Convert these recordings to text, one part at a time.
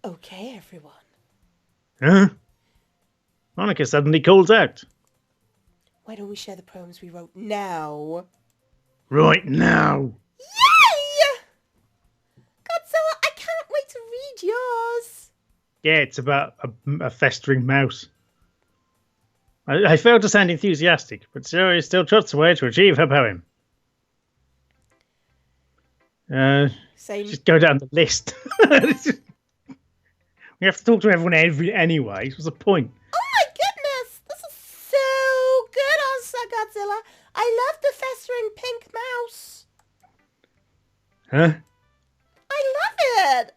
Okay, everyone. Huh? Monica suddenly calls out. Why don't we share the poems we wrote now? Right now. Yay! Godzilla, I can't wait to read yours. Yeah, it's about a festering mouse. I failed to sound enthusiastic, but Sayori still trots away to achieve her poem. Same. Just go down the list. We have to talk to everyone anyway. What's the point? Oh my goodness! This is so good, Osa Godzilla. I love the festering pink mouse. Huh? I love it.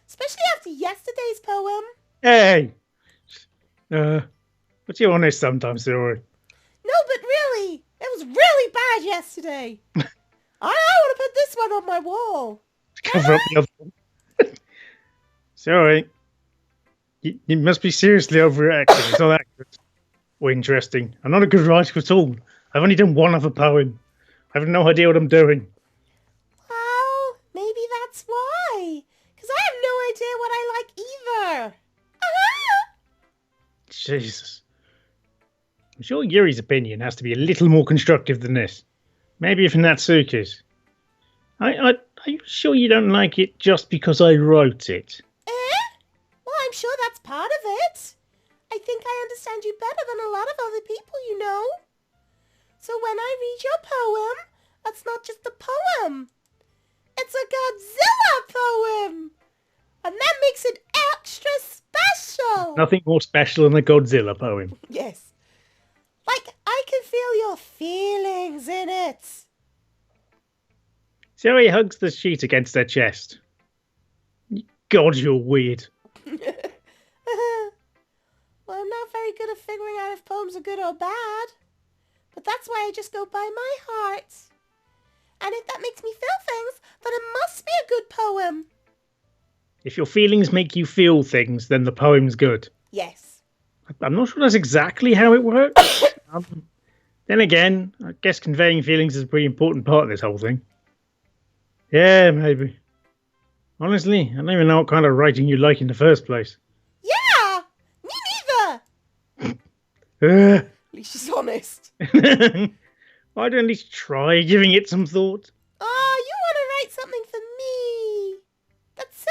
Especially after yesterday's poem. Hey! But you're honest sometimes, Sayori. No, but really, it was really bad yesterday. I want to put this one on my wall. Cover up the other one. Sorry. You must be seriously overreacting. It's not that good or interesting. I'm not a good writer at all. I've only done one other poem. I have no idea what I'm doing. Well, maybe that's why. Because I have no idea what I like either. Jesus. I'm sure Yuri's opinion has to be a little more constructive than this. Maybe if Natsuki's. Are you sure you don't like it just because I wrote it? Well, I'm sure that's part of it. I think I understand you better than a lot of other people, you know. So when I read your poem, that's not just a poem. It's a Godzilla poem. And that makes it extra special. Nothing more special than a Godzilla poem. Yes. Like, I can feel your feelings in it. Zoe hugs the sheet against her chest. God, you're weird. Well, I'm not very good at figuring out if poems are good or bad. But that's why I just go by my heart. And if that makes me feel things, then it must be a good poem. If your feelings make you feel things, then the poem's good. Yes. I'm not sure that's exactly how it works. Then again, I guess conveying feelings is a pretty important part of this whole thing. Yeah, maybe. Honestly, I don't even know what kind of writing you like in the first place. Yeah! Me neither! At At least she's honest. Why don't at least try giving it some thought? Oh, you want to write something for me. That's so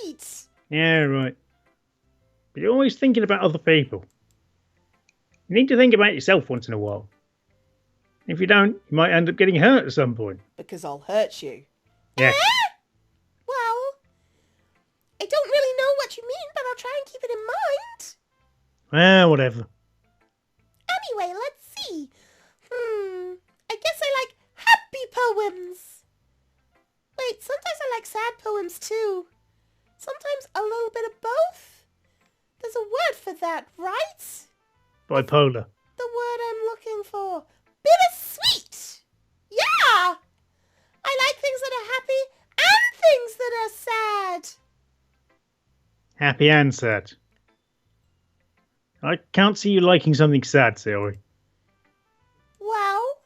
sweet. Yeah, right. But you're always thinking about other people. You need to think about yourself once in a while. If you don't, you might end up getting hurt at some point. Because I'll hurt you. Yeah. Well, I don't really know what you mean, but I'll try and keep it in mind. Well, whatever. Anyway, let's see. I guess I like happy poems. Wait, sometimes I like sad poems too. Sometimes a little bit of both. There's a word for that, right? Bipolar. The word I'm looking for. Bittersweet! Yeah! I like things that are happy and things that are sad. Happy and sad. I can't see you liking something sad, Sayori. Well,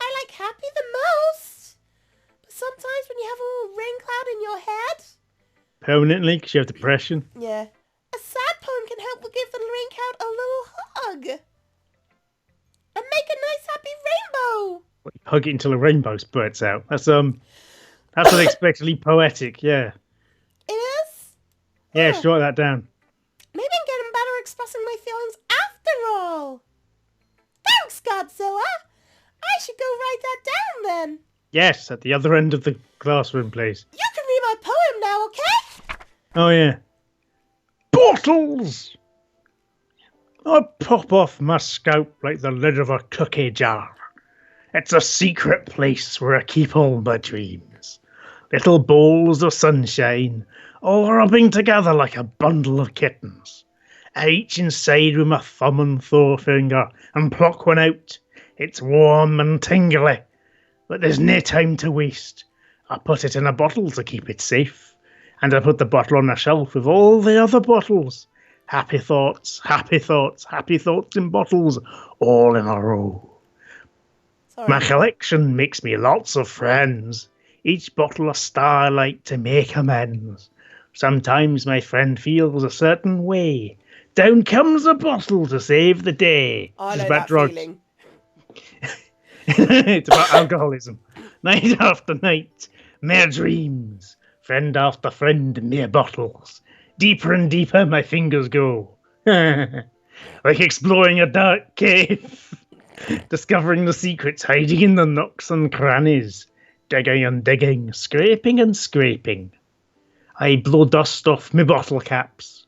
I like happy the most. But sometimes when you have a little rain cloud in your head. Permanently, because you have depression. Yeah. A sad poem can help give the rain cloud a little hug. And make a nice happy rainbow. Hug it until a rainbow spurts out. That's unexpectedly poetic, yeah. It is? Yeah, just write that down. Maybe I'm getting better at expressing my feelings after all. Thanks, Godzilla. I should go write that down then. Yes, at the other end of the classroom, please. You can read my poem now, okay? Oh, yeah. Bottles! I pop off my scope like the lid of a cookie jar. It's a secret place where I keep all my dreams. Little balls of sunshine, all rubbing together like a bundle of kittens. I reach inside with my thumb and forefinger and pluck one out. It's warm and tingly, but there's no time to waste. I put it in a bottle to keep it safe, and I put the bottle on a shelf with all the other bottles. Happy thoughts, happy thoughts, happy thoughts in bottles, all in a row. Sorry. My collection makes me lots of friends, each bottle a starlight to make amends. Sometimes my friend feels a certain way. Down comes a bottle to save the day. I It's know about that drugs. feeling. It's about alcoholism. Night after night, mere dreams. Friend after friend, mere bottles. Deeper and deeper my fingers go. Like exploring a dark cave. Discovering the secrets hiding in the nooks and crannies. Digging and digging, scraping and scraping. I blow dust off my bottle caps.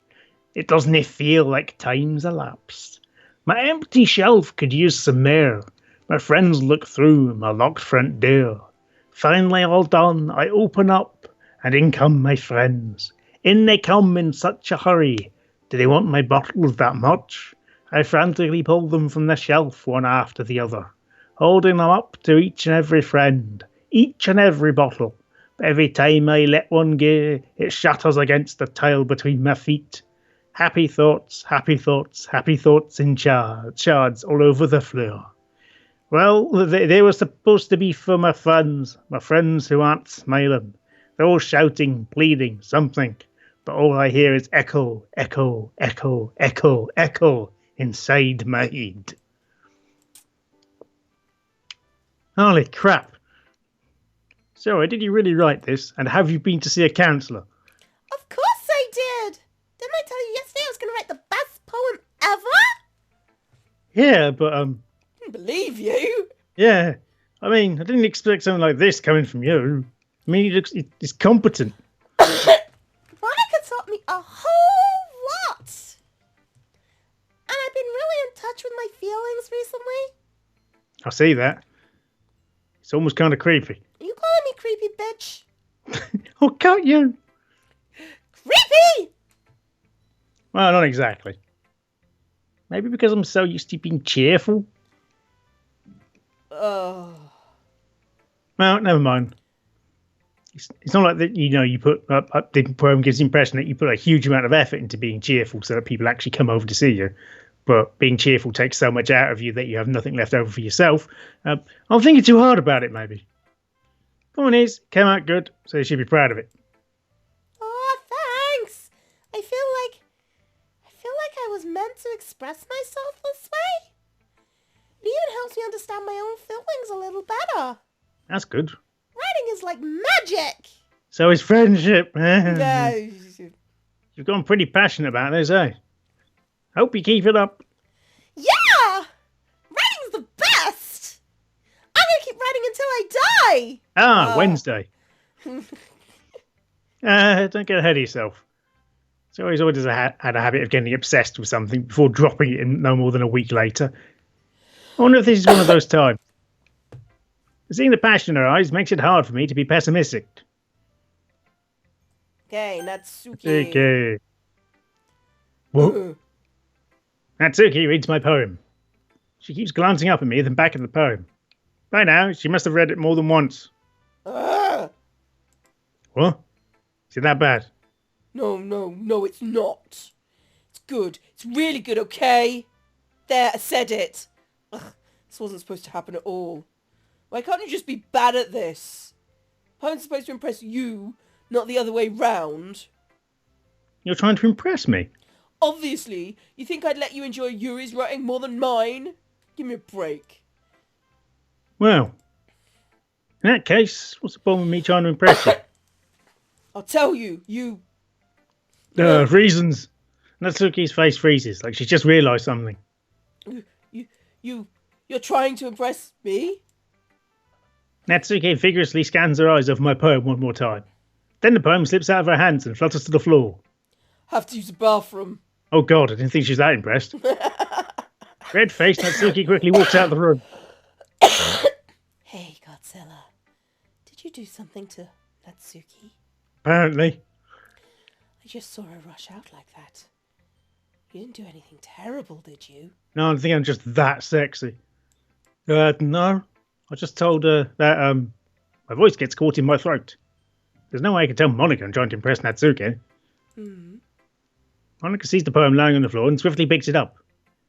It doesn't feel like time's elapsed. My empty shelf could use some more. My friends look through my locked front door. Finally all done, I open up, and in come my friends. In they come in such a hurry. Do they want my bottles that much? I frantically pull them from the shelf one after the other, holding them up to each and every friend, each and every bottle. But every time I let one go, it shatters against the tile between my feet. Happy thoughts, happy thoughts, happy thoughts in shards all over the floor. Well, they were supposed to be for my friends who aren't smiling. They're all shouting, pleading, something. But all I hear is echo, echo, echo, echo, echo inside my head. Holy crap. So, did you really write this? And have you been to see a counsellor? Of course I did! Didn't I tell you yesterday I was going to write the best poem ever? Yeah, but, Didn't believe you. yeah. I mean, I didn't expect something like this coming from you. I mean, he's competent. Monica taught me a whole lot. And I've been really in touch with my feelings recently. I see that. It's almost kind of creepy. Are you calling me creepy, bitch? Oh, can't you? Creepy! Well, not exactly. Maybe because I'm so used to being cheerful. Oh. Well, never mind. It's not like that, you put up the poem gives the impression that you put a huge amount of effort into being cheerful so that people actually come over to see you. But being cheerful takes so much out of you that you have nothing left over for yourself. I'm thinking too hard about it, maybe. Come on, Iz. Came out good, so you should be proud of it. Oh, thanks. I feel like I was meant to express myself this way. It even helps me understand my own feelings a little better. That's good. Writing is like magic. So is friendship. No. You've gone pretty passionate about this, eh? Hope you keep it up. Yeah! Writing's the best! I'm gonna keep writing until I die! Wednesday. Don't get ahead of yourself. Sayori's always had a habit of getting obsessed with something before dropping it in no more than a week later. I wonder if this is one of those times. Seeing the passion in her eyes makes it hard for me to be pessimistic. Okay, Natsuki. Okay. What? Natsuki reads my poem. She keeps glancing up at me, then back at the poem. By now, she must have read it more than once. What? Is it that bad? No, it's not. It's good. It's really good, okay? There, I said it. Ugh, this wasn't supposed to happen at all. Why can't you just be bad at this? Poem's supposed to impress you, not the other way round. You're trying to impress me. Obviously, you think I'd let you enjoy Yuri's writing more than mine? Give me a break. Well, in that case, what's the problem with me trying to impress you? I'll tell you, you... Reasons. Natsuki's face freezes, like she's just realised something. You're trying to impress me? Natsuki vigorously scans her eyes over my poem one more time. Then the poem slips out of her hands and flutters to the floor. Have to use the bathroom. Oh god, I didn't think she was that impressed. Red-faced, Natsuki quickly walks out of the room. Hey, Godzilla. Did you do something to Natsuki? Apparently. I just saw her rush out like that. You didn't do anything terrible, did you? No, I think I'm just that sexy. No. I just told her that, my voice gets caught in my throat. There's no way I can tell Monica I'm trying to impress Natsuki. Monica sees the poem lying on the floor and swiftly picks it up.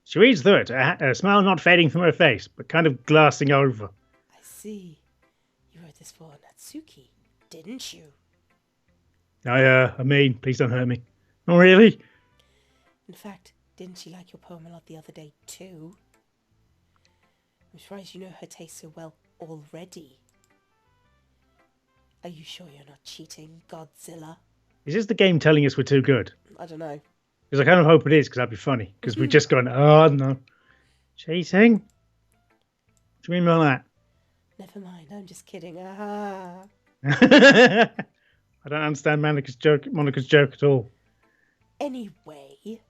She reads through it, a smile not fading from her face, but kind of glassing over. I see. You wrote this for Natsuki, didn't you? I mean, please don't hurt me. Oh, really? In fact, didn't she like your poem a lot the other day, too? I'm surprised you know her taste so well already. Are you sure you're not cheating, Godzilla? Is this the game telling us we're too good? I don't know. Because I kind of hope it is, because that'd be funny. Because we've just gone, oh, no. Cheating? What do you mean by that? Never mind, I'm just kidding. Ah. I don't understand Monica's joke at all. Anyway,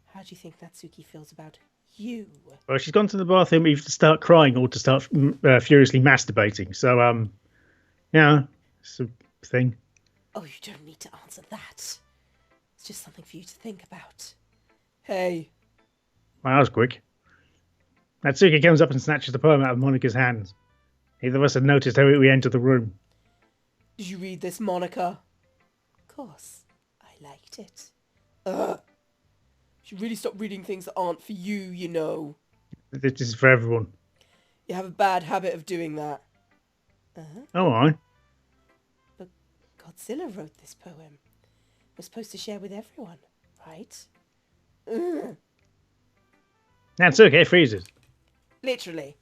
how do you think Natsuki feels about you? Well, she's gone to the bathroom either to start crying or to start furiously masturbating. So, yeah, it's a thing. Oh, you don't need to answer that. It's just something for you to think about. Hey. Well, that was quick. Natsuki comes up and snatches the poem out of Monica's hands. Neither of us had noticed how we entered the room. Did you read this, Monica? Of course. I liked it. You should really stop reading things that aren't for you, you know. This is for everyone. You have a bad habit of doing that. Oh, I. But Godzilla wrote this poem. We're supposed to share with everyone, right? Natsuki freezes. Literally.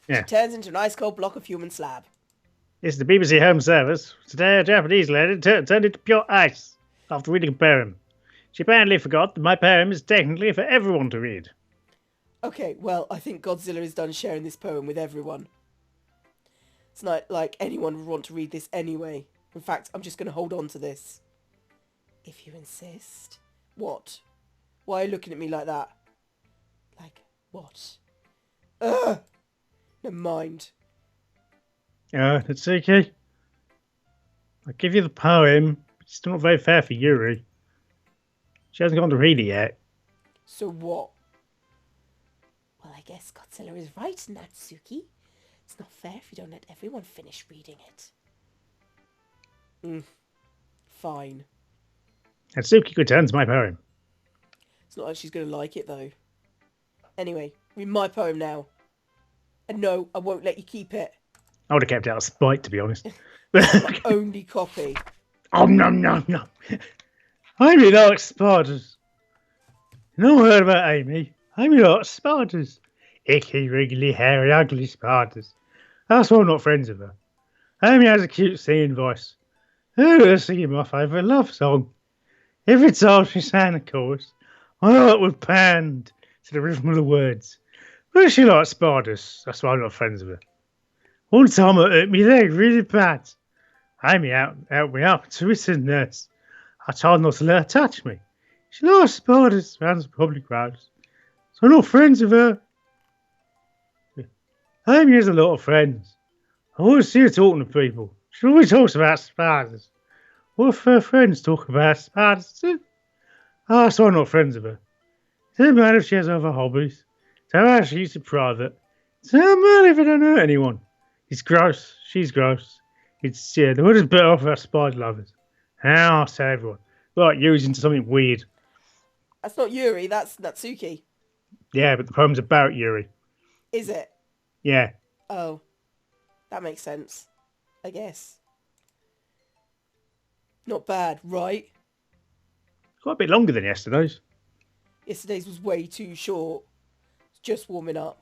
Yeah. She turns into an ice cold block of human slab. It's the BBC Home Service. Today, a Japanese lady turned into pure ice after reading a poem. She apparently forgot that my poem is technically for everyone to read. Okay, well, I think Godzilla is done sharing this poem with everyone. It's not like anyone would want to read this anyway. In fact, I'm just going to hold on to this. If you insist. What? Why are you looking at me like that? Like, what? Ugh! Never mind. Natsuki. I'll give you the poem. It's still not very fair for Yuri. She hasn't gone to read it yet. So what? Well, I guess Godzilla is right, Natsuki. It's not fair if you don't let everyone finish reading it. Fine. Natsuki returns my poem. It's not like she's going to like it, though. Anyway, read my poem now. And no, I won't let you keep it. I would have kept it out of spite, to be honest. It's my only copy. Oh, no. Amy likes spiders. No word about Amy. Amy likes spiders. Icky, wriggly, hairy, ugly spiders. That's why I'm not friends with her. Amy has a cute singing voice. Her singing my favourite love song. Every time she sang a chorus, my heart would pound to the rhythm of the words. But she likes spiders. That's why I'm not friends with her. One time I hurt my leg really bad. Amy helped me up to it's a nurse. I tried not to let her touch me. She likes spiders around the public crowds. So I'm not friends with her. Amy has a lot of friends. I always see her talking to people. She always talks about spiders. What if her friends talk about spiders too? Oh, so I'm not friends with her. It doesn't matter if she has other hobbies. It doesn't matter if she's in private. It doesn't matter if I don't hurt anyone. It's gross. She's gross. It's, the world is better off our spider lovers. How I say everyone. Like using something weird. That's not Yuri, that's Natsuki. Yeah, but the poem's about Yuri. Is it? Yeah. Oh. That makes sense. I guess. Not bad, right? Quite a bit longer than yesterday's. Yesterday's was way too short. It's just warming up.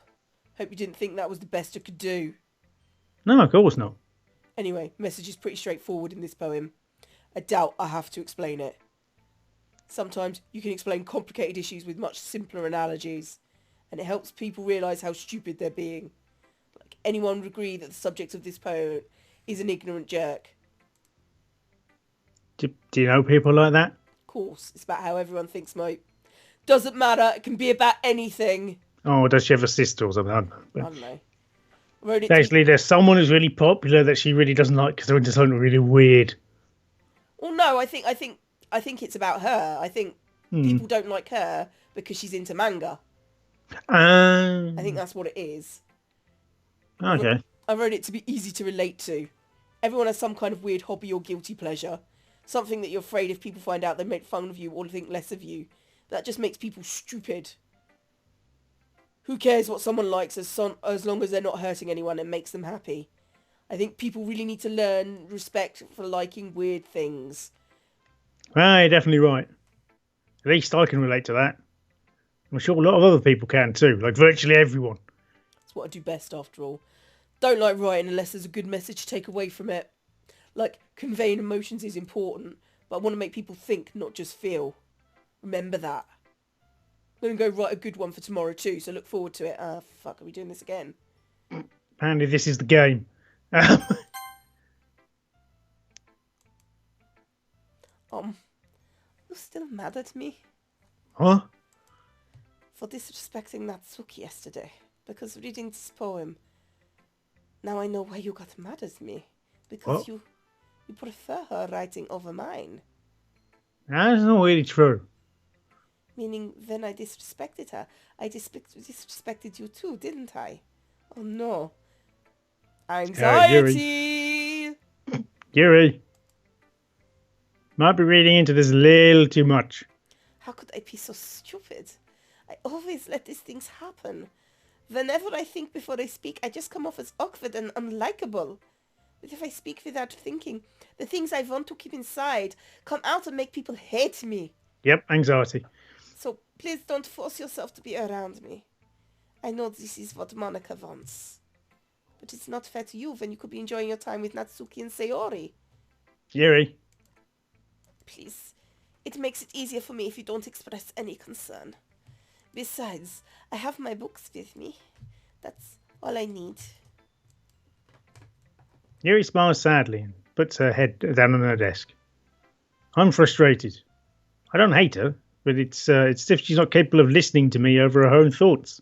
Hope you didn't think that was the best I could do. No, of course not. Anyway, message is pretty straightforward in this poem. I doubt I have to explain it. Sometimes you can explain complicated issues with much simpler analogies, and it helps people realise how stupid they're being. Like, anyone would agree that the subject of this poem is an ignorant jerk. Do you know people like that? Of course, it's about how everyone thinks, mate. Doesn't matter, it can be about anything. Oh, does she have a sister or something? I don't know. Wrote it Basically, there's someone who's really popular that she really doesn't like because they're into something really weird. Well, no, I think it's about her. I think people don't like her because she's into manga. I think that's what it is. Okay. I wrote it to be easy to relate to. Everyone has some kind of weird hobby or guilty pleasure. Something that you're afraid if people find out they make fun of you or think less of you. That just makes people stupid. Who cares what someone likes as long as they're not hurting anyone and makes them happy? I think people really need to learn respect for liking weird things. Ah, you're definitely right. At least I can relate to that. I'm sure a lot of other people can too, like virtually everyone. It's what I do best, after all. Don't like writing unless there's a good message to take away from it. Like, conveying emotions is important, but I want to make people think, not just feel. Remember that. I'm going to go write a good one for tomorrow too, so look forward to it. Fuck, are we doing this again? Apparently this is the game. You're still mad at me? Huh? For disrespecting Natsuki yesterday, because reading this poem. Now I know why you got mad at me. Because What? you prefer her writing over mine. That's not really true. Meaning, when I disrespected her, I disrespected you too, didn't I? Oh no. Anxiety! Yuri. Might be reading into this a little too much. How could I be so stupid? I always let these things happen. Whenever I think before I speak, I just come off as awkward and unlikable. But if I speak without thinking, the things I want to keep inside come out and make people hate me. Yep, anxiety. So please don't force yourself to be around me. I know this is what Monica wants. But it's not fair to you when you could be enjoying your time with Natsuki and Sayori. Yuri. Please, it makes it easier for me if you don't express any concern. Besides, I have my books with me. That's all I need. Yuri smiles sadly and puts her head down on her desk. I'm frustrated. I don't hate her, but it's as if she's not capable of listening to me over her own thoughts.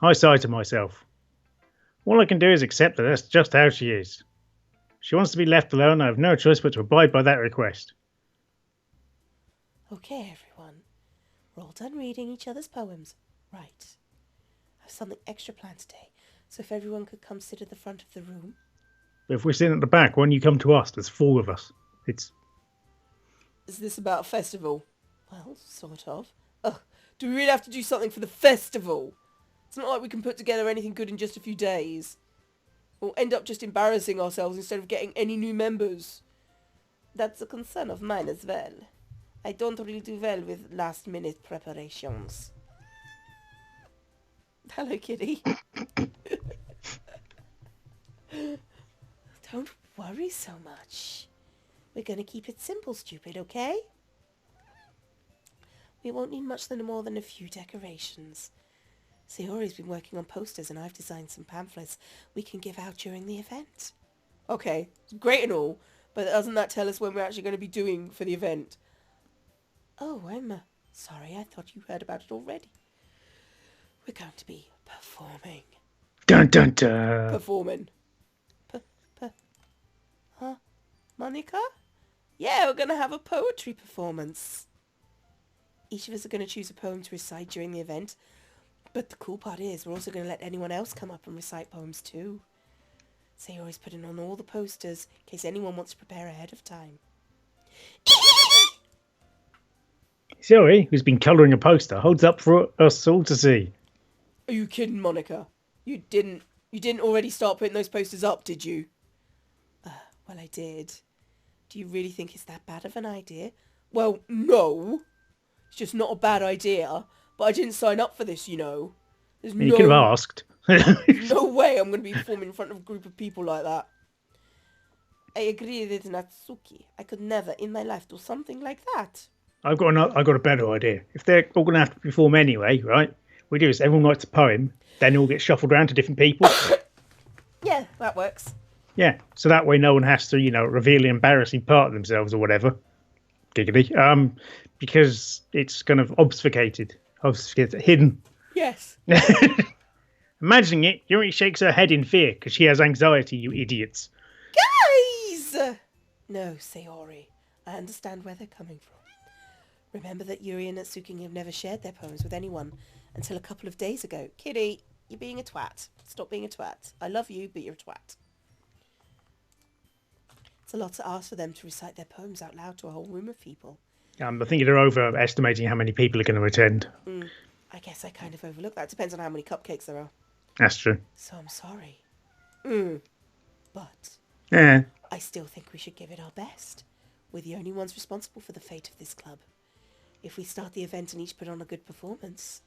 I sigh to myself. All I can do is accept that that's just how she is. If she wants to be left alone, I have no choice but to abide by that request. Okay, everyone. We're all done reading each other's poems. Right. I have something extra planned today, so if everyone could come sit at the front of the room. But if we're sitting at the back, why don't you come to us? There's 4 of us. Is this about a festival? Well, sort of. Ugh, do we really have to do something for the festival? It's not like we can put together anything good in just a few days. We'll end up just embarrassing ourselves instead of getting any new members. That's a concern of mine as well. I don't really do well with last-minute preparations. Hello, kitty. Don't worry so much. We're going to keep it simple, stupid, okay? We won't need much more than a few decorations. Sayori's been working on posters and I've designed some pamphlets we can give out during the event. Okay, it's great and all, but doesn't that tell us when we're actually going to be doing for the event? Oh, I'm sorry, I thought you heard about it already. We're going to be performing. Dun dun dun. Performing. Huh? Monica? Yeah, we're going to have a poetry performance. Each of us are going to choose a poem to recite during the event. But the cool part is we're also going to let anyone else come up and recite poems too. Sayori's putting on all the posters in case anyone wants to prepare ahead of time. Sayori, who's been colouring a poster, holds up for us all to see. Are you kidding, Monica? You didn't already start putting those posters up, did you? Well, I did. Do you really think it's that bad of an idea? Well, no. It's just not a bad idea. But I didn't sign up for this, you know. You could have asked. No way I'm going to be performing in front of a group of people like that. I agree with Natsuki. I could never in my life do something like that. I've got a better idea. If they're all going to have to perform anyway, right? We do is everyone writes a poem, then it all gets shuffled around to different people. Yeah, that works. Yeah, so that way no one has to, reveal the embarrassing part of themselves or whatever. Giggity. Because it's kind of obfuscated, hidden. Yes. Imagining it, Yuri shakes her head in fear because she has anxiety, you idiots. Guys! No, Sayori. I understand where they're coming from. Remember that Yuri and Natsuki have never shared their poems with anyone until a couple of days ago. Kitty, you're being a twat. Stop being a twat. I love you, but you're a twat. It's a lot to ask for them to recite their poems out loud to a whole room of people. I think they're overestimating how many people are going to attend. I guess I kind of overlook that. Depends on how many cupcakes there are. That's true. So I'm sorry. But Yeah. I still think we should give it our best. We're the only ones responsible for the fate of this club. If we start the event and each put on a good performance,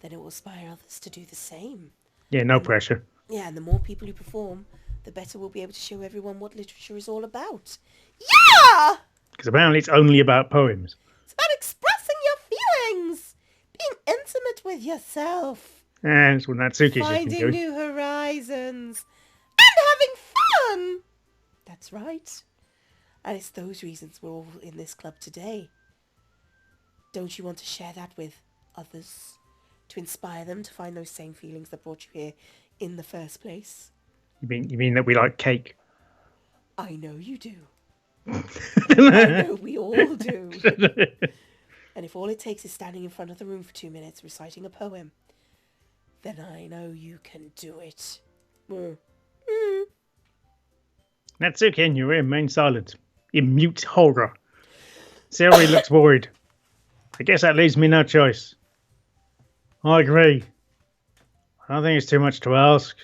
then it will inspire others to do the same. Yeah, no pressure. Yeah, and the more people who perform, the better we'll be able to show everyone what literature is all about. Yeah! Because apparently it's only about poems. It's about expressing your feelings, being intimate with yourself, And that's what Natsuki's just been finding doing. new horizons, and having fun! That's right. And it's those reasons we're all in this club today. Don't you want to share that with others? To inspire them to find those same feelings that brought you here in the first place? You mean that we like cake? I know you do. I know we all do. And if all it takes is standing in front of the room for 2 minutes reciting a poem, then I know you can do it. Natsuki and Yuri remain silent, in mute horror. Sayori looks worried. I guess that leaves me no choice. I agree. I don't think it's too much to ask.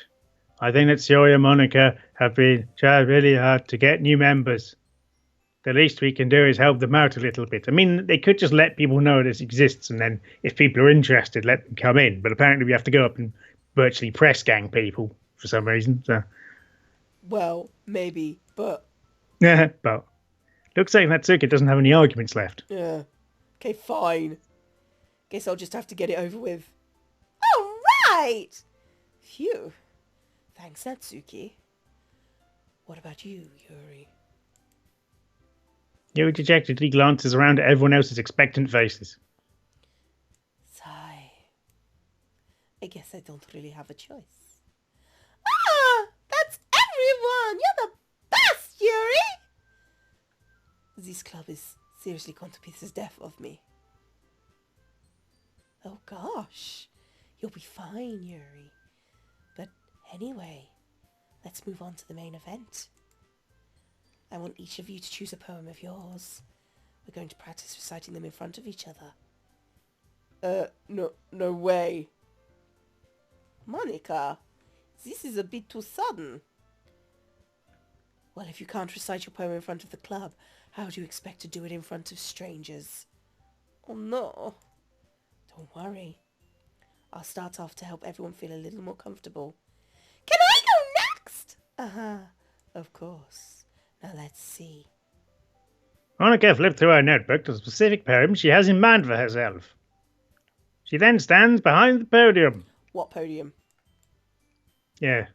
I think that Sayori and Monica have been tried really hard to get new members. The least we can do is help them out a little bit. I mean, they could just let people know this exists, and then if people are interested, let them come in. But apparently we have to go up and virtually press gang people for some reason. So. Well, maybe, but... Yeah, but looks like Natsuki doesn't have any arguments left. Yeah. Okay, fine. Guess I'll just have to get it over with. All right! Phew. Thanks, Natsuki. What about you, Yuri? Yuri dejectedly glances around at everyone else's expectant faces. Sigh. I guess I don't really have a choice. Ah! That's everyone! You're the best, Yuri! This club is seriously going to be the death of me. Oh gosh. You'll be fine, Yuri. But anyway, let's move on to the main event. I want each of you to choose a poem of yours. We're going to practice reciting them in front of each other. No way. Monica, this is a bit too sudden. Well, if you can't recite your poem in front of the club, how do you expect to do it in front of strangers? Oh no. Don't worry. I'll start off to help everyone feel a little more comfortable. Can I go next? Of course. Now let's see. Monica flipped through her notebook to the specific poem she has in mind for herself. She then stands behind the podium. What podium? Yeah.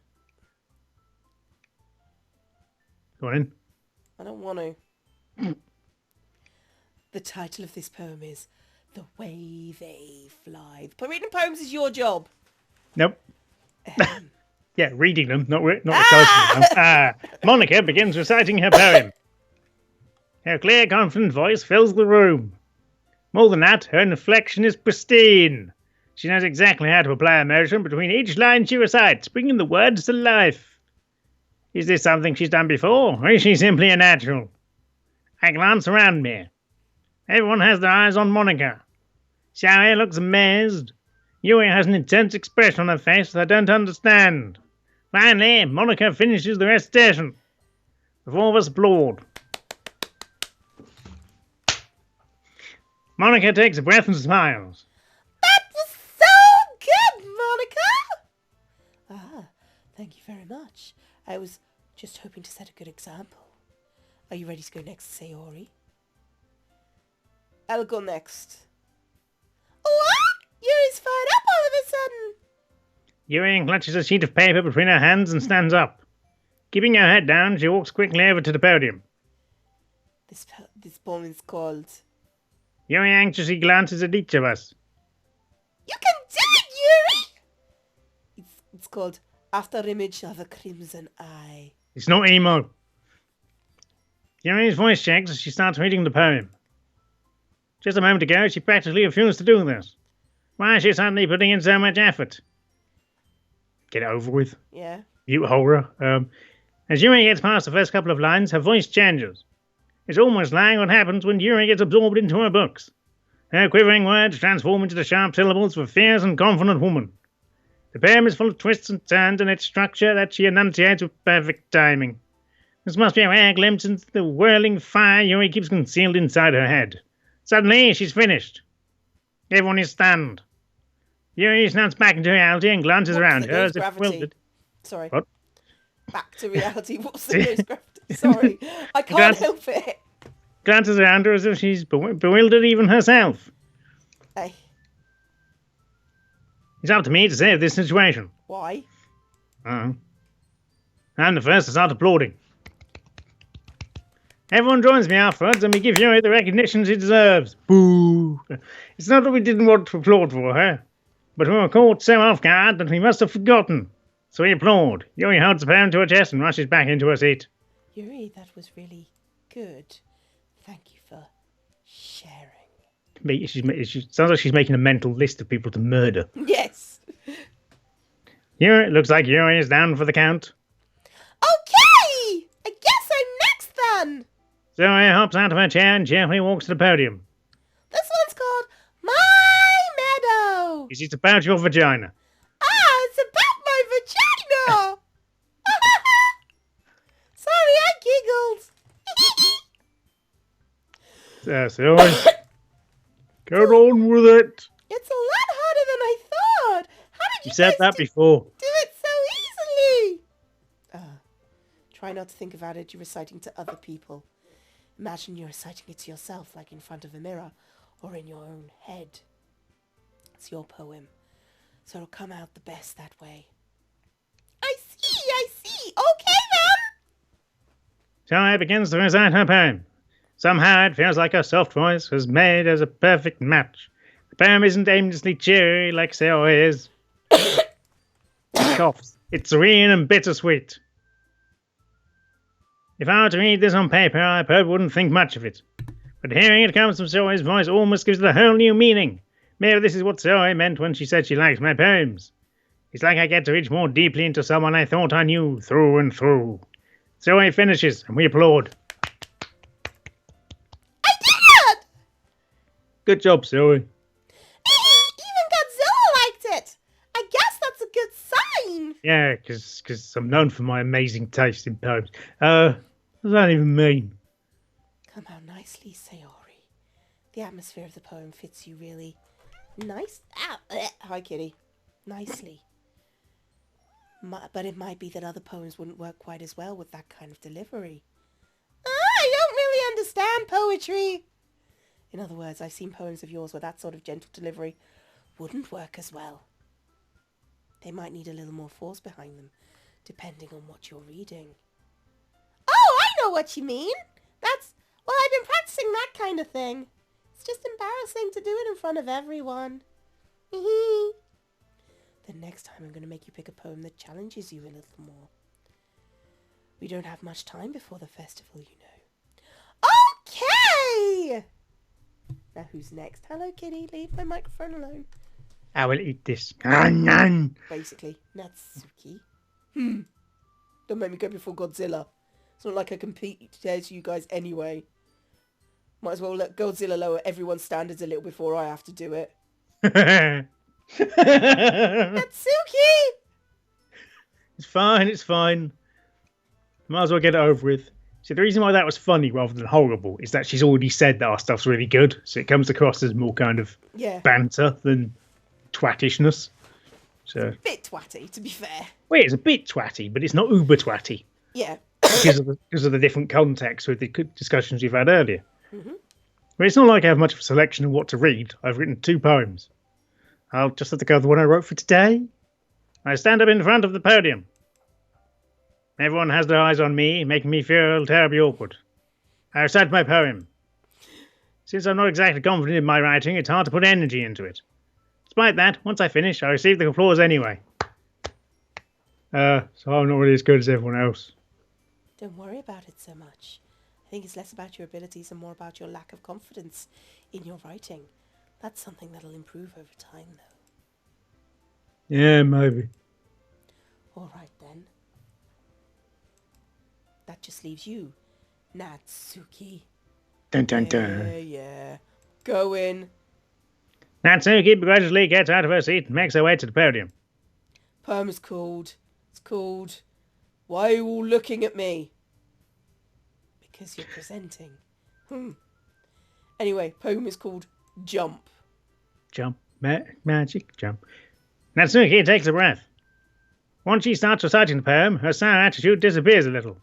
Go on in. I don't want to. The title of this poem is The Way They Fly. Reading poems is your job. Nope. Yeah, reading them, not reciting them. Monica begins reciting her poem. Her clear, confident voice fills the room. More than that, her inflection is pristine. She knows exactly how to apply emotion between each line she recites, bringing the words to life. Is this something she's done before, or is she simply a natural? I glance around me. Everyone has their eyes on Monica. Sayori looks amazed. Yuri has an intense expression on her face that I don't understand. Finally, Monica finishes the recitation. The four of us applaud. Monica takes a breath and smiles. That was so good, Monica! Thank you very much. I was just hoping to set a good example. Are you ready to go next, Sayori? I'll go next. What? Yuri's fired up all of a sudden. Yuri clutches a sheet of paper between her hands and stands up. Keeping her head down, she walks quickly over to the podium. This poem is called... Yuri anxiously glances at each of us. You can do it, Yuri! It's called After Image of a Crimson Eye. It's not emo. Yuri's voice shakes as she starts reading the poem. Just a moment ago, she practically refused to do this. Why is she suddenly putting in so much effort? Get it over with. Yeah. Mute horror. As Yuri gets past the first couple of lines, her voice changes. It's almost like what happens when Yuri gets absorbed into her books. Her quivering words transform into the sharp syllables of a fierce and confident woman. The poem is full of twists and turns in its structure that she enunciates with perfect timing. This must be a rare glimpse into the whirling fire Yuri keeps concealed inside her head. Suddenly, she's finished. Everyone is stunned. Yuri snaps back into reality and glances around her as if bewildered. Sorry. What? Back to reality. What's the ghost gravity? Sorry. I can't help it. Glances around her as if she's bewildered even herself. Hey. It's up to me to save this situation. Why? I'm the first to start applauding. Everyone joins me afterwards and we give Yuri the recognition she deserves. Boo! It's not that we didn't want to applaud for her, but we were caught so off guard that we must have forgotten. So we applaud. Yuri holds the poem to her chest and rushes back into her seat. Yuri, that was really good. Thank you for sharing. She sounds like she's making a mental list of people to murder. Yes. Yuri, looks like Yuri is down for the count. Okay! I guess I'm next then. Zoe hops out of her chair and cheerfully walks to the podium. This one's called My Meadow. Is it about your vagina? It's about my vagina. Sorry, I giggled. Zoe, get on with it. It's a lot harder than I thought. How did you said that before. Do it so easily? Try not to think about it. You're reciting to other people. Imagine you're reciting it to yourself, like in front of a mirror or in your own head. It's your poem, so it'll come out the best that way. I see. Okay then. Zoe begins to recite her poem. Somehow it feels like her soft voice was made as a perfect match. The poem isn't aimlessly cheery like Sayori is. Coughs. It's serene and bittersweet. If I were to read this on paper, I probably wouldn't think much of it. But hearing it come from Sayori's voice almost gives it a whole new meaning. Maybe this is what Sayori meant when she said she likes my poems. It's like I get to reach more deeply into someone I thought I knew through and through. Sayori finishes, and we applaud. I did it! Good job, Sayori. Even Godzilla liked it. I guess that's a good sign. Yeah, because I'm known for my amazing taste in poems. What does that even mean? Come out nicely, Sayori. The atmosphere of the poem fits you really nice. Hi, kitty. Nicely. But it might be that other poems wouldn't work quite as well with that kind of delivery. I don't really understand poetry. In other words, I've seen poems of yours where that sort of gentle delivery wouldn't work as well. They might need a little more force behind them, depending on what you're reading. Oh, I know what you mean. I've been practicing that kind of thing. It's just embarrassing to do it in front of everyone. The next time I'm going to make you pick a poem that challenges you a little more. We don't have much time before the festival, you know. Okay! Now who's next? Hello, kitty. Leave my microphone alone. I will eat this. Basically, Natsuki. Don't make me go before Godzilla. It's not like I compete against you guys anyway. Might as well let Godzilla lower everyone's standards a little before I have to do it. Natsuki! It's fine. Might as well get it over with. See, the reason why that was funny rather than horrible is that she's already said that our stuff's really good, so it comes across as more kind of banter than twattishness. So bit twatty, to be fair. Well, it's a bit twatty, but it's not uber twatty. Yeah. because of the different context with the discussions we've had earlier. But it's not like I have much of a selection of what to read. I've written 2 poems. I'll just have to go with the one I wrote for today. I stand up in front of the podium. Everyone has their eyes on me, making me feel terribly awkward. I recite my poem. Since I'm not exactly confident in my writing, it's hard to put energy into it. Despite that, once I finish, I receive the applause anyway. So I'm not really as good as everyone else. Don't worry about it so much. I think it's less about your abilities and more about your lack of confidence in your writing. That's something that'll improve over time, though. Yeah, maybe. All right, then. That just leaves you, Natsuki. Dun dun dun. Yeah. Go in. Natsuki begrudgingly gets out of her seat and makes her way to the podium. poem is called... It's called... Why are you all looking at me? Because you're presenting. Anyway, poem is called Jump. Jump. Magic jump. Natsuki takes a breath. Once she starts reciting the poem, her sour attitude disappears a little.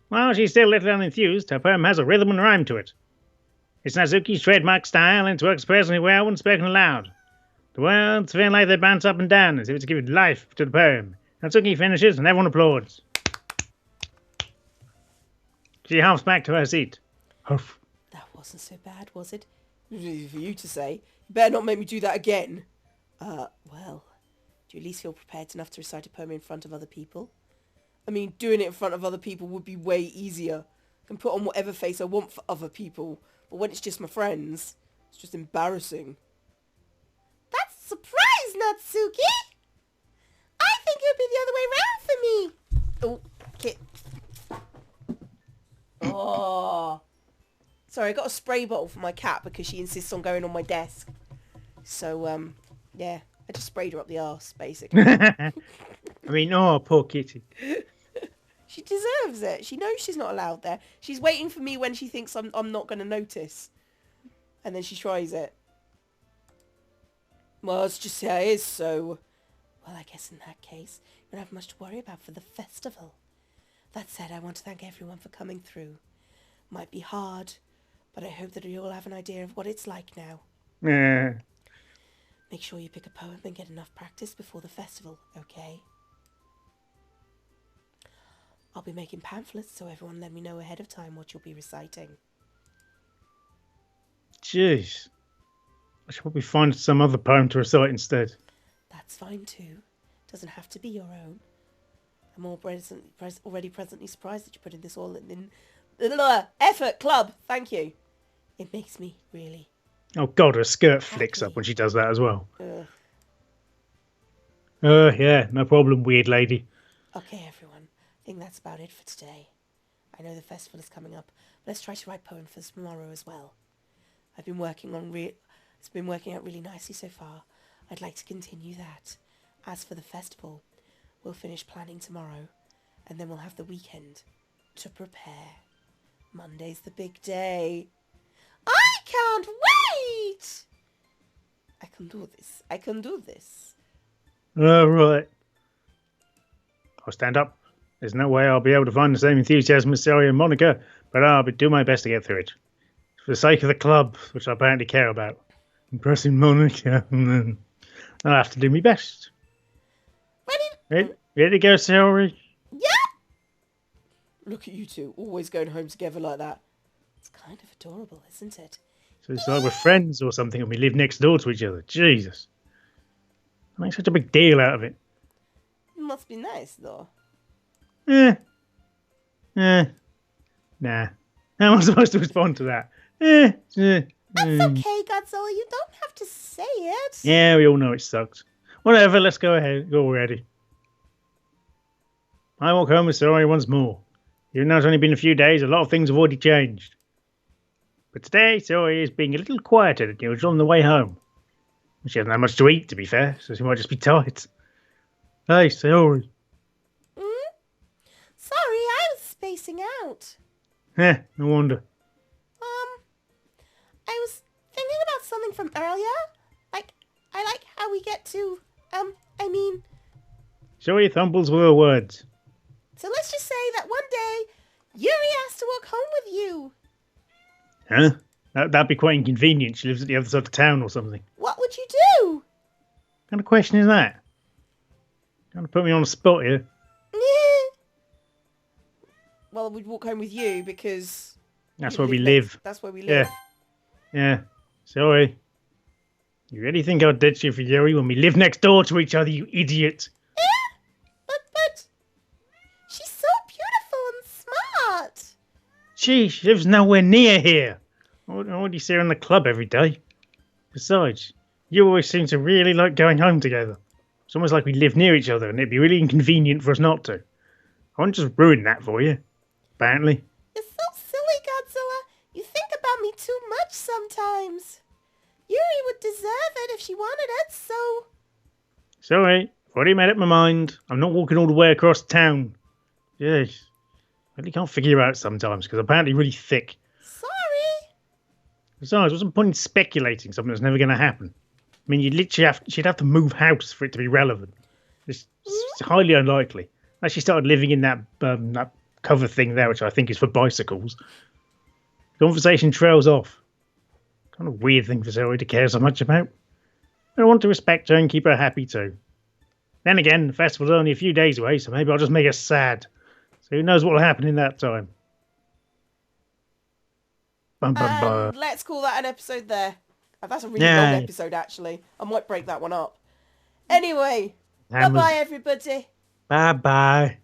While she's still a little unenthused, her poem has a rhythm and rhyme to it. It's Natsuki's trademark style, and it works personally well when spoken aloud. The words feel like they bounce up and down as if it's giving life to the poem. Natsuki finishes and everyone applauds. She huffs back to her seat. Huff. That wasn't so bad, was it? For you to say. You better not make me do that again. Well, do you at least feel prepared enough to recite a poem in front of other people? I mean, doing it in front of other people would be way easier. I can put on whatever face I want for other people. But when it's just my friends, it's just embarrassing. That's a surprise, Natsuki! I think it would be the other way around for me. Oh, okay. Oh. Sorry, I got a spray bottle for my cat because she insists on going on my desk. So, yeah, I just sprayed her up the arse, basically. I mean, oh, poor kitty. She deserves it. She knows she's not allowed there. She's waiting for me when she thinks I'm not going to notice. And then she tries it. Well, let's just say it is so. Well, I guess in that case, you don't have much to worry about for the festival. That said, I want to thank everyone for coming through. Might be hard, but I hope that you all have an idea of what it's like now. Make sure you pick a poem and get enough practice before the festival, okay? I'll be making pamphlets, so everyone let me know ahead of time what you'll be reciting. Jeez. I should probably find some other poem to recite instead. That's fine too. Doesn't have to be your own. I'm already presently surprised that you put in this all in effort club. Thank you. It makes me really... Oh God, her skirt flicks up when she does that as well. Yeah, no problem, weird lady. Okay, everyone. I think that's about it for today. I know the festival is coming up, but let's try to write poems for tomorrow as well. I've been working on it's been working out really nicely so far. I'd like to continue that. As for the festival, we'll finish planning tomorrow, and then we'll have the weekend to prepare. Monday's the big day. I can't wait! I can do this. I can do this. Right. I'll stand up. There's no way I'll be able to find the same enthusiasm as Sayori and Monica, but I'll do my best to get through it. For the sake of the club, which I apparently care about. Impressing Monica, I'll have to do my best. Ready to go, Sayori? Yeah! Look at you two, always going home together like that. It's kind of adorable, isn't it? So it's like we're friends or something and we live next door to each other. Jesus. I make such a big deal out of it. It must be nice, though. Nah. How am I supposed to respond to that? That's okay, Godzilla. You don't have to say it. Yeah, we all know it sucks. Whatever, let's go ahead. Go already. I walk home with Sayori once more. Even though it's only been a few days, a lot of things have already changed. But today, Sayori is being a little quieter than usual on the way home. She hasn't had much to eat, to be fair, so she might just be tired. Hey, Sayori. Sorry, I was spacing out. No wonder. I was thinking about something from earlier. I like how we get to, Sayori fumbles with her words. So let's just say that one day, Yuri has to walk home with you. Huh? That'd be quite inconvenient. She lives at the other side of town or something. What would you do? What kind of question is that? Trying to put me on the spot here. Well, we'd walk home with you because... That's where we live. That's where we live. Yeah. Sorry. You really think I'd ditch you for Yuri when we live next door to each other, you idiot? But... She's so beautiful and smart. She lives nowhere near here. I already see her in the club every day. Besides, you always seem to really like going home together. It's almost like we live near each other and it'd be really inconvenient for us not to. I won't just ruin that for you. Apparently. You're so silly, Godzilla. You think about me too much sometimes. Yuri would deserve it if she wanted it, so... Sorry, I've already made up my mind. I'm not walking all the way across town. Yes. I really can't figure you out sometimes because I'm apparently really thick. Sorry. Besides, what's the point in speculating something that's never going to happen? I mean, she'd have to move house for it to be relevant. It's highly unlikely. Unless she started living in that cover thing there, which I think is for bicycles. Conversation trails off. Kind of weird thing for Sayori to care so much about. I want to respect her and keep her happy too. Then again, the festival's only a few days away, so maybe I'll just make her sad. So who knows what will happen in that time. And let's call that an episode there. That's a really long episode, actually. I might break that one up. Anyway, bye-bye, everybody. Bye-bye.